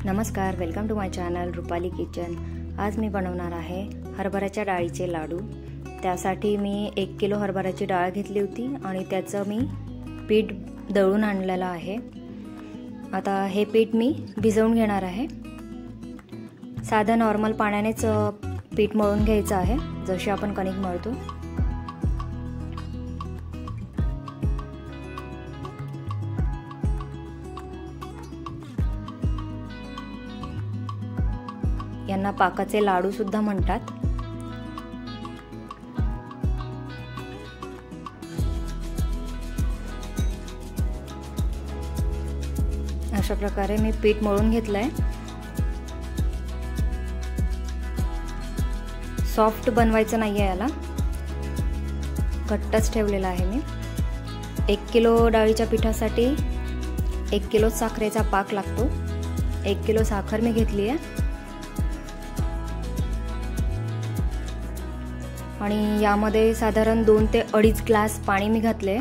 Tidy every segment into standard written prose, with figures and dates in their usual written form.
नमस्कार, welcome to my channel Rupali kitchen. आज मी बनवणार आहे हरभऱ्याच्या डाळीचे लाडू। त्यासाठी मी 1 किलो हरभऱ्याची डाळ घेतली होती आणि त्याचं मी पीठ दळून आणलेलं आहे। आता हे पीठ मी भिजवून घेणार आहे। साधं नॉर्मल पाण्यानेच पीठ मळून घ्यायचं आहे, जशी आपण कणिक मळतो। यांना पाकाचे लाडू सुद्धा म्हणतात। अशा प्रकारे मी पीठ मळून घेतलंय। सॉफ्ट बनवायचं नाहीये, याला घट्टच ठेवलेला आहे मी। 1 किलो डाळीच्या पिठासाठी 1 किलो साखरेचा पाक लागतो। 1 किलो साखर मी घेतली आहे आणि यामध्ये साधारण 2 ते 2.5 ग्लास पाणी मी घातले।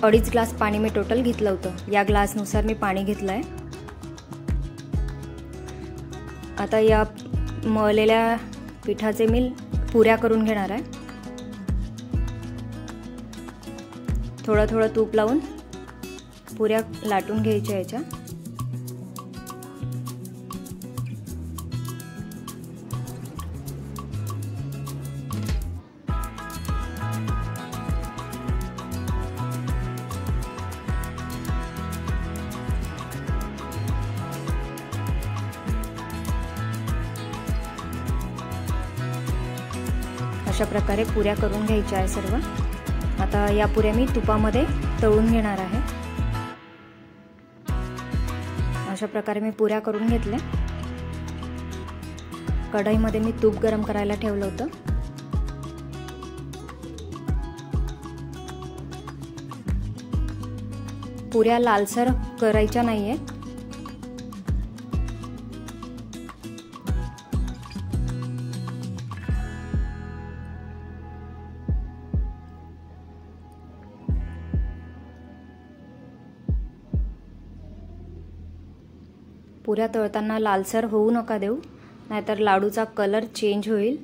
अडीच ग्लास पाणी मी टोटल घेतलं होतं। या ग्लासनुसार मी पाणी घेतलंय। आता या मळलेल्या पिठाचे मी पुऱ्या करून घेणार आहे। थोडं थोडं तूप लावून पुऱ्या लाटून घ्यायच्या याच्या। अशा प्रकारे पुऱ्या करून घ्यायच्या आहे सर्व। आता या पुऱ्या मी तुपामध्ये तळून घेणार आहे। अशा प्रकारे मी पुऱ्या करून घेतल्या। कढईमध्ये मी तूप गरम करायला ठेवलं होतं। पुऱ्या लालसर करायच्या नाहीयेत। पुऱ्या तळताना लालसर होऊ नका देऊ, नाहीतर लाडूचा कलर चेंज होईल।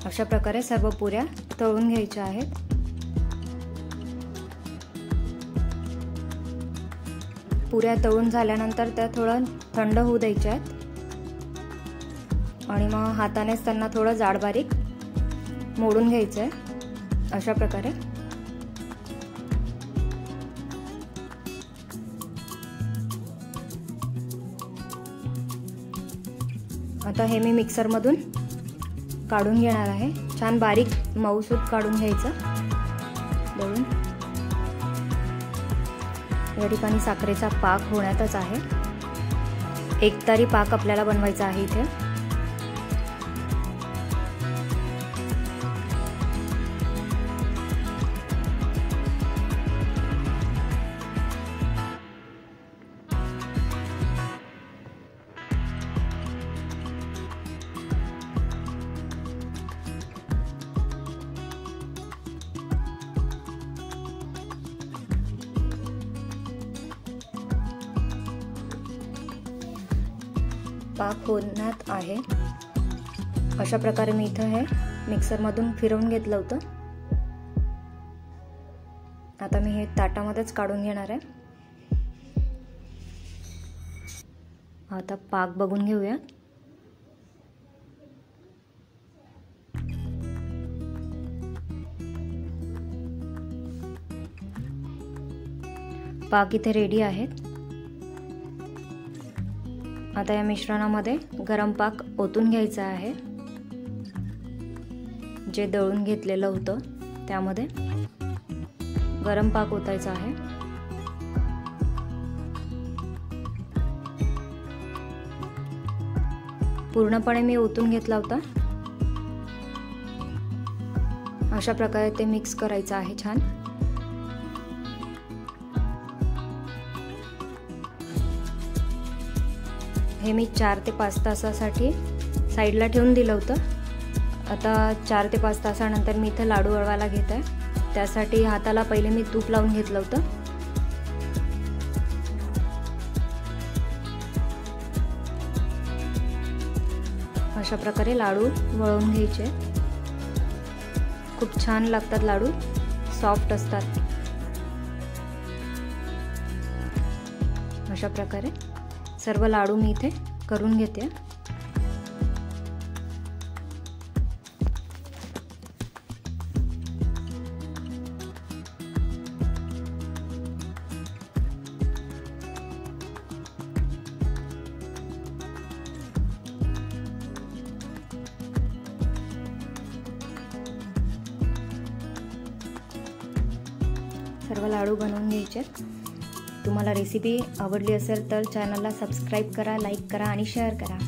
अशा प्रकारे सर्व पुऱ्या तळून घ्यायच्या आहेत। पुऱ्या तळून झाल्यानंतर त्या थोडं थंड होऊ द्यायच्या आहेत आणि मग हातानेच त्यांना थोडं जाड बारीक मोडून घ्यायचं आहे। अशा प्रकारे आता हे मी मिक्सरमधून काढून घेणार आहे। छान बारीक मऊसूत काढून घ्यायचं दळून। या ठिकाणी साखरेचा पाक होण्यातच आहे। एकतारी पाक आपल्याला बनवायचा आहे इथे। पाक होण्यात आहे। अशा प्रकारे मी इथं हे मिक्सरमधून फिरवून घेतलं होतं। आता मी हे ताटामध्येच काढून घेणार आहे। आता पाक बघून घेऊया। पाक इथे रेडी आहेत। आता या मिश्रणामध्ये गरम पाक ओतून घ्यायचा आहे। जे दळून घेतलेलं होतं त्यामध्ये गरम पाक ओतायचा आहे। पूर्णपणे मी ओतून घेतला होता। अशा प्रकारे ते मिक्स करायचं आहे छान। हे मी 4 ते 5 तासासाठी साईडला ठेवून दिलं होतं। आता 4 ते 5 तासानंतर मी इथं लाडू वळवायला घेत आहे। त्यासाठी हाताला पहिले मी तूप लावून घेतलं होतं। अशा प्रकारे लाडू वळवून घ्यायचे। खूप छान लागतात लाडू, सॉफ्ट असतात। अशा प्रकारे सर्व लाडू मी इथे करून घेते। सर्व लाडू बनवून घ्यायचे। तुम्हाला रेसिपी आवडली असेल तर चॅनलला सबस्क्राईब करा, लाईक करा आणि शेअर करा।